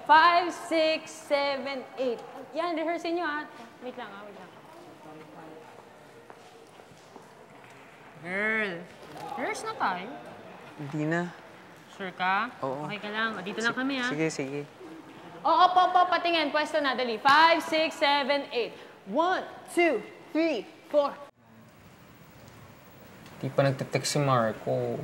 5, 6, 7, 8. Yan, rehearse nyo ah. Wait lang ah, wait lang. Girl, rehearse na tayo. Hindi na. Sure ka? Oo. Okay ka lang. O, dito lang kami ah. Sige, sige. Oo, po, patingin. Pwesto na, dali. 5, 6, 7, 8. 1, 2, 3, 4. Di pa nagte-text si Marco.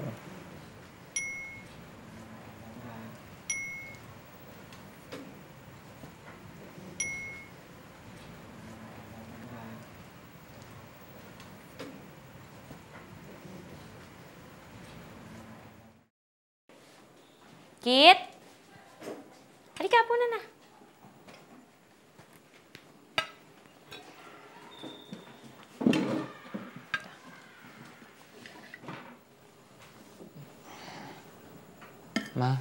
Kit? Halika po na. Ma,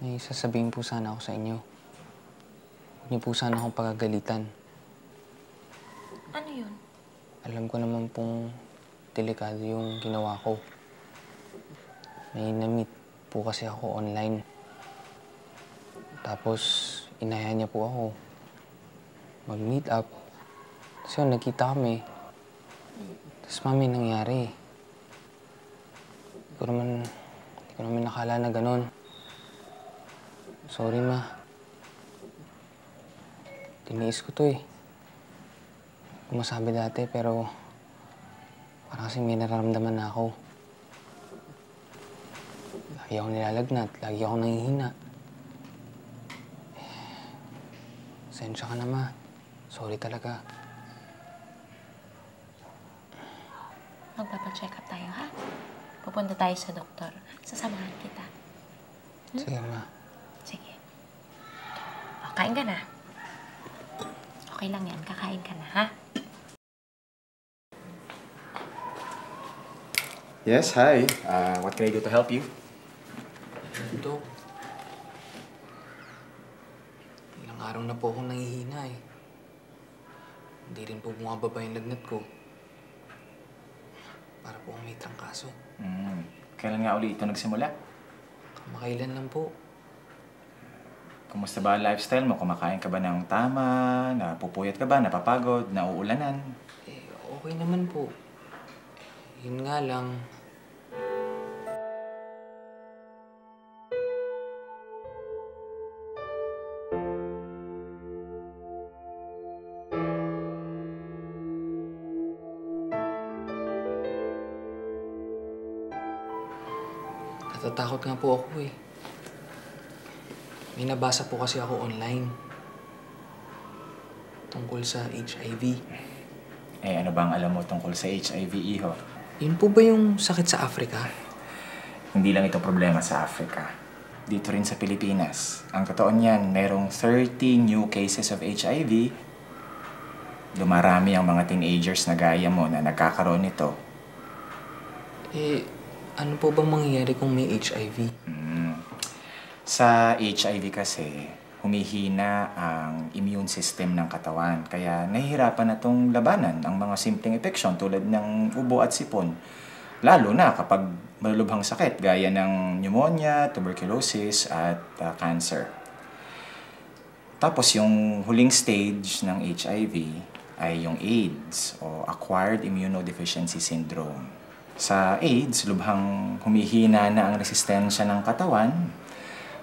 may sasabihin po sana ako sa inyo. Huwag niyo po sana akong pagagalitan. Ano yun? Alam ko naman pong delikado yung ginawa ko. May na-meet po kasi ako online. Tapos, inaya niya po ako mag-meet up. Tapos yun, nagkita kami. Tapos mami, nangyari. Hindi ko naman nakala na ganun. Sorry, ma. Tiniis ko to eh. Hindi ko masabi dati, pero parang kasi may nararamdaman na ako. Lagi ako nilalagnat, lagi ako nangihina. Sensya ka na, ma. Sorry talaga. Magpapacheck up tayo, ha? Pupunta tayo sa doktor. Sasamahan kita. Sige, ma. Sige. O, kain ka na. Okay lang yan. Kakain ka na, ha? Yes, hi. What can I do to help you? Dok, ilang araw na po akong nangihina eh. Hindi rin po bumababa yung lagnat ko. Para po akong may trangkaso. Kailan nga uli ito nagsimula? Kamakailan lang po. Kumusta ba ang lifestyle mo? Kumakain ka ba ng tama? Napupuyat ka ba? Napapagod? Nauulanan? Eh, okay naman po. Yun nga lang. Natatakot nga po ako eh. May nabasa po kasi ako online. Tungkol sa HIV. Eh, ano bang alam mo tungkol sa HIV, Iho? Yun po ba yung sakit sa Africa? Hindi lang ito problema sa Africa. Dito rin sa Pilipinas. Ang totoo niyan, merong 30 new cases of HIV. Dumarami ang mga teenagers na gaya mo na nagkakaroon nito. Eh, ano po bang mangyayari kung may HIV? Sa HIV kasi, humihina ang immune system ng katawan. Kaya nahihirapan na itong labanan ang mga simpleng infeksyon tulad ng ubo at sipon. Lalo na kapag malulubhang sakit gaya ng pneumonia, tuberculosis at cancer. Tapos yung huling stage ng HIV ay yung AIDS o Acquired Immunodeficiency Syndrome. Sa AIDS, lubhang humihina na ang resistensya ng katawan,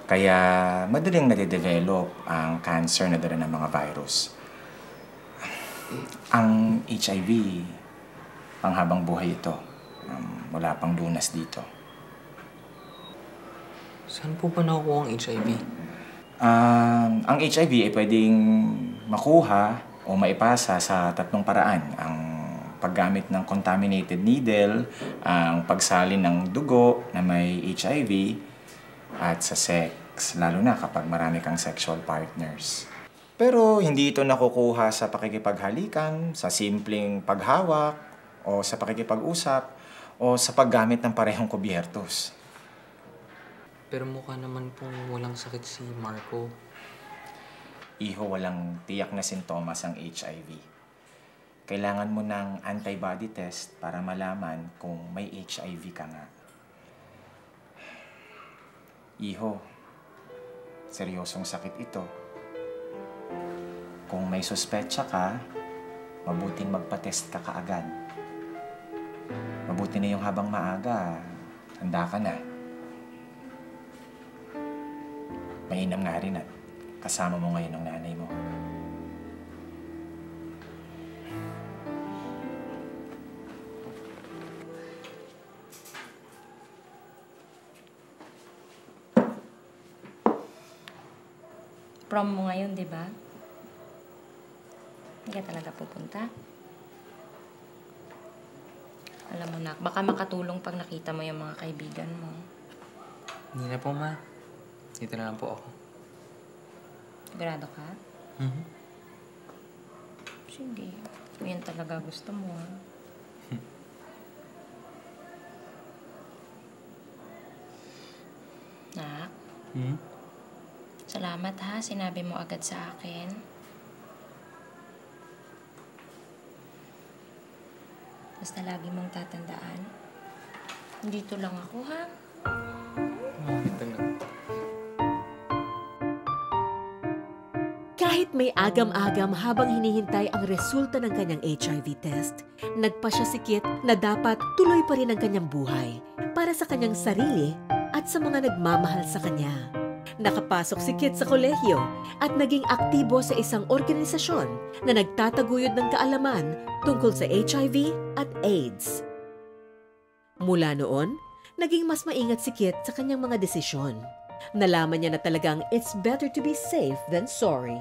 kaya madaling nade-develop ang cancer na dala ng mga virus. Ang HIV, panghabang buhay ito. Wala pang lunas dito. Saan po ba nakukuha ang HIV? Ang HIV ay pwedeng makuha o maipasa sa tatlong paraan. Ang paggamit ng contaminated needle, ang pagsalin ng dugo na may HIV, at sa sex, lalo na kapag marami kang sexual partners. Pero hindi ito nakukuha sa pakikipaghalikan, sa simpleng paghawak, o sa pakikipag-usap, o sa paggamit ng parehong kubyertos. Pero mukha naman pong walang sakit si Marco. Iho, walang tiyak na sintomas ang HIV. Kailangan mo ng antibody test para malaman kung may HIV ka nga. Iho, seryosong sakit ito. Kung may suspecha ka, mabuting magpa-test ka kaagad. Mabuti na yung habang maaga, handa ka na. Mainam nga rin at kasama mo ngayon ang nanay mo. Prom mo ngayon, di ba? Hindi ka talaga pupunta. Alam mo na, baka makatulong pag nakita mo yung mga kaibigan mo. Hindi na po, ma. Dito na lang po ako. Sigurado ka? Mhm. Sige. Kung yan talaga gusto mo, ha? Nak, Mhm. salamat ha. Sinabi mo agad sa akin. Basta lagi mong tatandaan. Dito lang ako, ha? Ito na. Kahit may agam-agam habang hinihintay ang resulta ng kanyang HIV test, nagpasya si Kit na dapat tuloy pa rin ang kanyang buhay para sa kanyang sarili at sa mga nagmamahal sa kanya. Nakapasok si Kit sa kolehiyo at naging aktibo sa isang organisasyon na nagtataguyod ng kaalaman tungkol sa HIV at AIDS. Mula noon, naging mas maingat si Kit sa kanyang mga desisyon. Nalaman niya na talagang it's better to be safe than sorry.